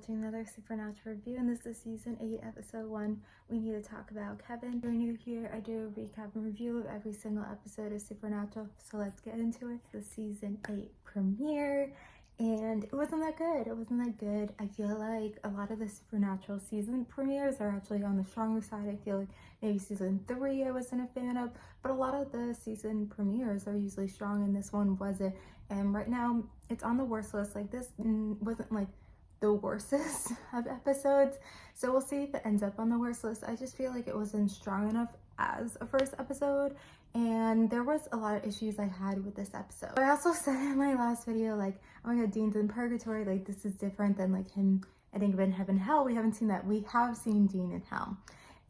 watching another Supernatural review, and this is season 8, episode 1. We need to talk about Kevin. If you're new here, I do a recap and review of every single episode of Supernatural, so let's get into it. The season 8 premiere, and it wasn't that good. I feel like a lot of the Supernatural season premieres are actually on the stronger side. I feel like maybe season 3 I wasn't a fan of, but a lot of the season premieres are usually strong, and this one wasn't. And right now it's on the worst list. Like, this wasn't like the worstest of episodes, so we'll see if it ends up on the worst list. I just feel like it wasn't strong enough as a first episode, and there was a lot of issues I had with this episode. I also said in my last video, like, oh my god, Dean's in purgatory, like this is different than like him, I think, in heaven, hell. We haven't seen that. We have seen Dean in hell,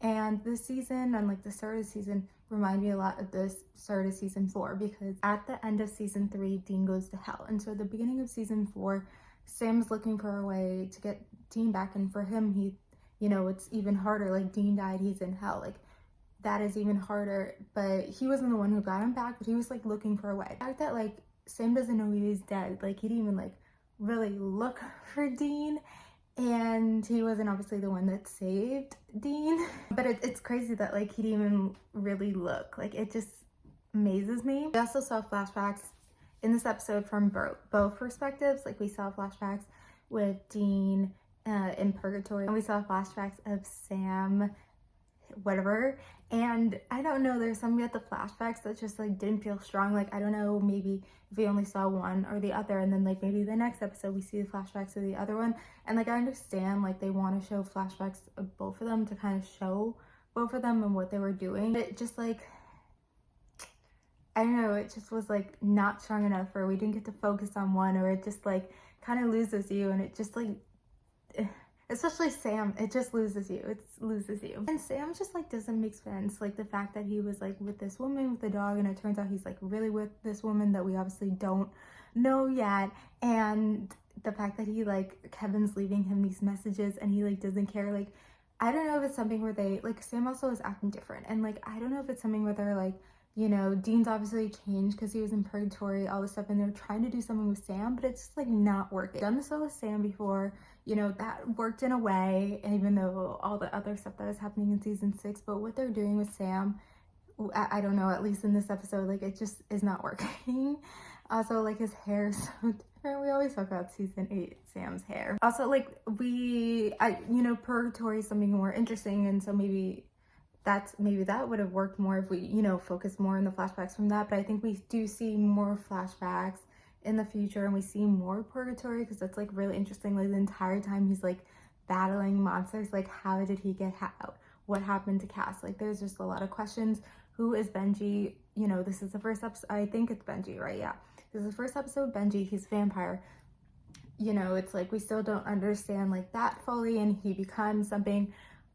and this season and like the start of the season remind me a lot of the start of season 4, because at the end of season 3 Dean goes to hell, and so at the beginning of season 4 Sam's looking for a way to get Dean back, and for him, he, you know, it's even harder. Like, Dean died, he's in hell, like that is even harder, but he wasn't the one who got him back, but he was like looking for a way. The fact that like Sam doesn't know he was dead, like he didn't even like really look for Dean, and he wasn't obviously the one that saved Dean, but it's crazy that like he didn't even really look. Like, it just amazes me. We also saw flashbacks in this episode from both perspectives. Like, we saw flashbacks with Dean in purgatory, and we saw flashbacks of Sam, whatever. And I don't know, there's something about the flashbacks that just like didn't feel strong. Like, I don't know, maybe if we only saw one or the other, and then like maybe the next episode we see the flashbacks of the other one. And like, I understand like they want to show flashbacks of both of them to kind of show both of them and what they were doing, but it just like, I don't know, it just was like not strong enough, or we didn't get to focus on one, or it just like kind of loses you, and it just like, especially Sam, it just loses you. And Sam just like doesn't make sense. Like, the fact that he was like with this woman with the dog, and it turns out he's like really with this woman that we obviously don't know yet, and the fact that he like, Kevin's leaving him these messages and he like doesn't care. Like, I don't know if it's something where they like, Sam also is acting different, and like I don't know if it's something where they're like, you know, Dean's obviously changed because he was in purgatory, all this stuff, and they're trying to do something with Sam, but it's just like not working. Done this all with Sam before, you know, that worked in a way, even though all the other stuff that was happening in season 6, but what they're doing with Sam, I don't know, at least in this episode, like it just is not working. Also, like, his hair is so different. We always talk about season 8 Sam's hair. Also, like, you know, purgatory is something more interesting, and so maybe that would have worked more if we, you know, focused more on the flashbacks from that. But I think we do see more flashbacks in the future, and we see more purgatory, because that's like really interesting. Like, the entire time he's like battling monsters, like how did he get out? What happened to Cass? Like, there's just a lot of questions. Who is Benji? You know, this is the first episode. I think it's Benji, right? Yeah, this is the first episode. Benji, he's a vampire. You know, it's like we still don't understand like that fully, and he becomes something.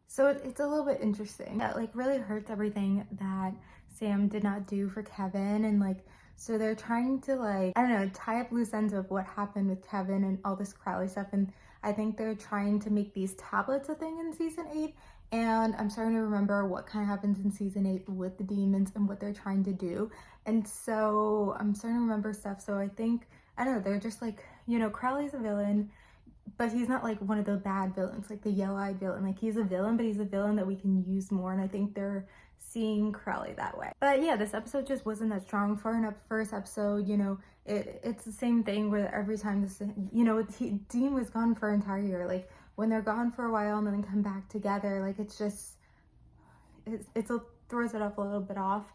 So it's a little bit interesting. That like really hurts everything that Sam did not do for Kevin, and like, so they're trying to like, I don't know, tie up loose ends of what happened with Kevin and all this Crowley stuff, and I think they're trying to make these tablets a thing in season 8, and I'm starting to remember what kind of happens in season 8 with the demons and what they're trying to do, and so I'm starting to remember stuff. So I think, I don't know, they're just like, you know, Crowley's a villain, but he's not like one of the bad villains, like the yellow-eyed villain. Like, he's a villain, but he's a villain that we can use more, and I think they're seeing Crowley that way. But yeah, this episode just wasn't that strong for a first episode. You know, it's the same thing where every time this, you know, Dean was gone for an entire year. Like, when they're gone for a while and then come back together, like, it's just, it throws it up a little bit off.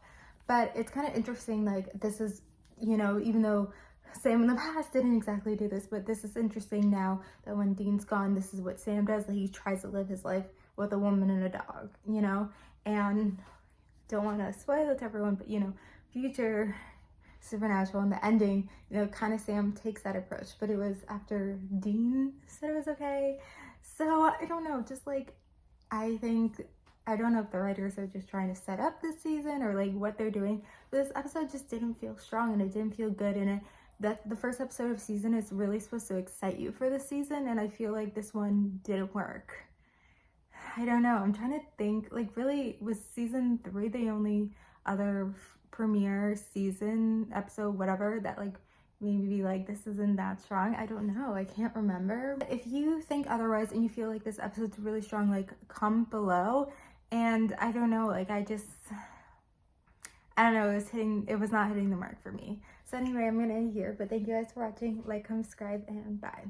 But it's kind of interesting, like, this is, you know, even though Sam in the past didn't exactly do this, but this is interesting now that when Dean's gone, this is what Sam does. That he tries to live his life with a woman and a dog, you know. And don't want to spoil it to everyone, but you know, future Supernatural, and the ending, you know, kind of Sam takes that approach, but it was after Dean said it was okay. So I don't know, just like, I think, I don't know if the writers are just trying to set up this season or like what they're doing, but this episode just didn't feel strong, and it didn't feel good, and that the first episode of season is really supposed to excite you for the season, and I feel like this one didn't work. I don't know, I'm trying to think, like, really, was season 3 the only other premiere season episode, whatever, that like maybe be like, this isn't that strong. I don't know. I can't remember. If you think otherwise and you feel like this episode's really strong, like comment below. And I don't know, like I don't know, it was not hitting the mark for me. So anyway, I'm gonna end here, but thank you guys for watching. Like, comment, subscribe, and bye.